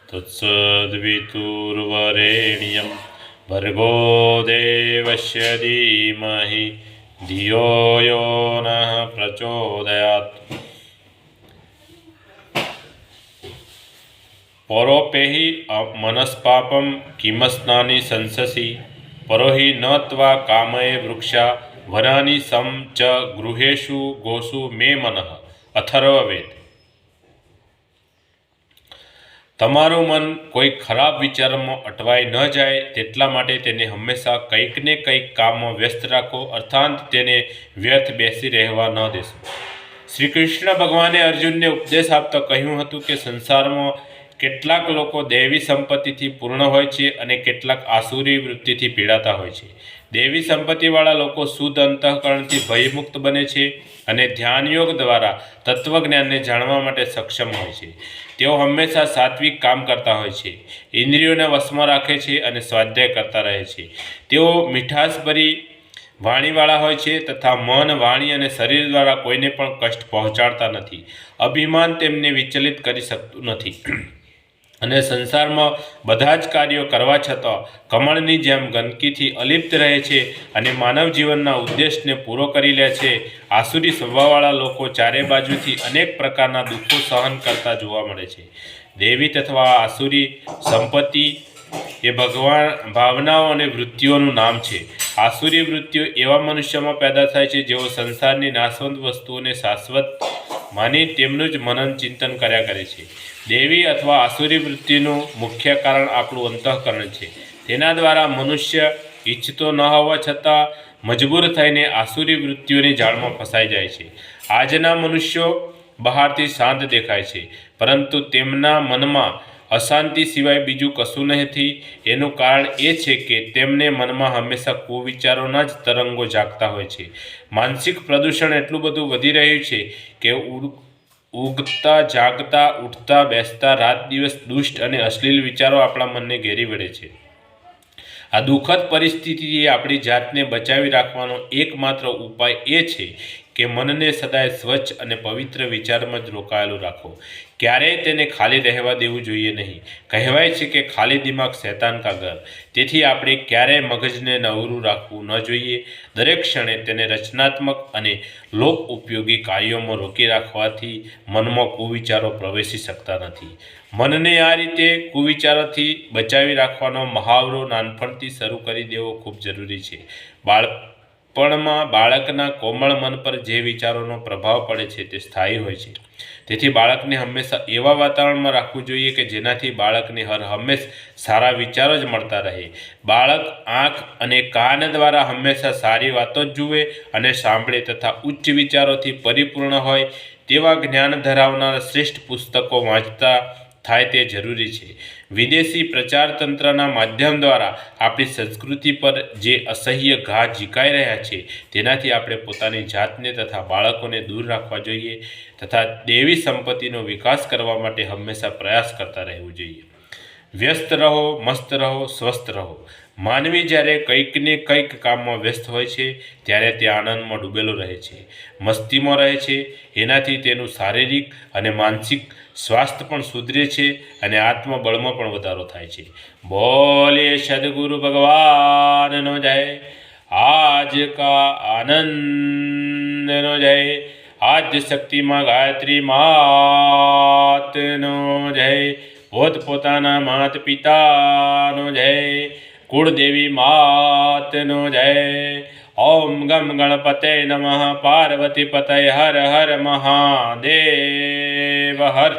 तत्सद्वितुर्वरेण्यं भर्गो देवस्य धीमहि धियो यो नः प्रचोदयात्। परोपेहि मनस्पापं किमस्नानि संससि परो हि न त्वा कामये वृक्षा वनानि सं च गृहेषु गोषु मे मनः। અથર્વવેદ। તમારું મન કોઈ ખરાબ વિચારોમાં અટવાઈ ન જાય તેટલા માટે તેને હંમેશા કંઈક ને કંઈક કામમાં વ્યસ્ત રાખો, અર્થાત તેને વ્યર્થ બેસી રહેવા ન દેશો। શ્રી કૃષ્ણ ભગવાને અર્જુનને ઉપદેશ આપતા કહ્યું હતું કે સંસારમાં કેટલાક લોકો દૈવી સંપત્તિથી પૂર્ણ હોય છે અને કેટલાક આસુરી વૃત્તિથી પીડાતા હોય છે। દેવી સંપત્તિવાળા લોકો શુદ્ધ અંતઃકરણથી ભયમુક્ત બને છે અને ધ્યાનયોગ દ્વારા તત્વજ્ઞાનને જાણવા માટે સક્ષમ હોય છે। તેઓ હંમેશા સાત્વિક કામ કરતા હોય છે, ઇન્દ્રિયોને વશમાં રાખે છે અને સ્વાધ્યાય કરતા રહે છે। તેઓ મીઠાશભરી વાણીવાળા હોય છે તથા મન, વાણી અને શરીર દ્વારા કોઈને પણ કષ્ટ પહોંચાડતા નથી। અભિમાન તેમને વિચલિત કરી શકતું નથી અને સંસારમાં બધા જ કાર્યો કરવા છતાં કમળની જેમ ગંદકીથી અલિપ્ત રહે છે અને માનવ જીવનના ઉદ્દેશને પૂરો કરી લે છે। આસુરી સ્વભાવવાળા લોકો ચારે બાજુથી અનેક પ્રકારના દુઃખો સહન કરતા જોવા મળે છે। દેવી તથા આસુરી સંપત્તિ એ ભગવાન ભાવનાઓ અને વૃત્તિઓનું નામ છે। આસુરી વૃત્તિઓ એવા મનુષ્યમાં પેદા થાય છે જેઓ સંસારની નાશવંત વસ્તુઓને શાશ્વત માની તેમનું જ મનન ચિંતન કર્યા કરે છે। દેવી અથવા આસુરી વૃત્તિનું મુખ્ય કારણ આપણું અંતઃકરણ છે। તેના દ્વારા મનુષ્ય ઈચ્છતો ન હોવા છતાં મજબૂર થઈને આસુરી વૃત્તિઓની જાળમાં ફસાઈ જાય છે। આજના મનુષ્યો બહારથી શાંત દેખાય છે પરંતુ તેમના મનમાં અશાંતિ સિવાય બીજું કશું નથી। એનું કારણ એ છે કે તેમને મનમાં હંમેશા કુવિચારોના જ તરંગો જાગતા હોય છે। માનસિક પ્રદૂષણ એટલું બધું વધી રહ્યું છે કે ઉગતા જાગતા, ઉઠતા બેસતા, રાત દિવસ દુષ્ટ અને અશ્લીલ વિચારો આપણા મનને ઘેરી વળે છે। આ દુઃખદ પરિસ્થિતિથી આપણી જાતને બચાવી રાખવાનો એકમાત્ર ઉપાય એ છે કે મનને સદાય સ્વચ્છ અને પવિત્ર વિચારમાં જ રોકાયેલું રાખો। ક્યારેય તેને ખાલી રહેવા દેવું જોઈએ નહીં। કહેવાય છે કે ખાલી દિમાગ શૈતાન કા ઘર। તેથી આપણે ક્યારેય મગજને નવરું રાખવું ન જોઈએ। દરેક ક્ષણે તેને રચનાત્મક અને લોક ઉપયોગી કાર્યોમાં રોકી રાખવાથી મનમાં કુવિચારો પ્રવેશી શકતા નથી। મનને આ રીતે કુવિચારોથી બચાવી રાખવાનો મહાવરો નાનપણથી શરૂ કરી દેવો ખૂબ જરૂરી છે। બાળપણમાં બાળકના કોમળ મન પર જે વિચારોનો પ્રભાવ પડે છે તે સ્થાયી હોય છે। તેથી બાળકને હંમેશા એવા વાતાવરણમાં રાખવું જોઈએ કે જેનાથી બાળકને હર હંમેશ સારા વિચારો જ મળતા રહે। બાળક આંખ અને કાન દ્વારા હંમેશા સારી વાતો જ જુએ અને સાંભળે તથા ઉચ્ચ વિચારોથી પરિપૂર્ણ હોય તેવા જ્ઞાન ધરાવનાર શ્રેષ્ઠ પુસ્તકો વાંચતા થાય તે જરૂરી છે। વિદેશી પ્રચારતંત્રના માધ્યમ દ્વારા આપણી સંસ્કૃતિ પર જે અસહ્ય ઘા ઝીકાઈ રહ્યા છે તેનાથી આપણે પોતાની જાતને તથા બાળકોને દૂર રાખવા જોઈએ તથા દેવી સંપત્તિનો વિકાસ કરવા માટે હંમેશા પ્રયાસ કરતા રહેવું જોઈએ। વ્યસ્ત રહો, મસ્ત રહો, સ્વસ્થ રહો। માનવી જ્યારે કંઈક ને કંઈક કામમાં વ્યસ્ત હોય છે ત્યારે તે આનંદમાં ડૂબેલો રહે છે, મસ્તીમાં રહે છે। એનાથી તેનું શારીરિક અને માનસિક સ્વાસ્થ્ય પણ સુધરે છે અને આત્મબળમાં પણ વધારો થાય છે। બોલે સદગુરુ ભગવાનનો જય। આજ કા આનંદનો જય। આદ્ય શક્તિમાં ગાયત્રી માતનો જય। પોતપોતાના માત પિતાનો જય। કુળદેવી માતનો જય। ઓમ ગમ ગણપતે નમઃ। પાર્વતી પતય હર હર મહાદેવ હર।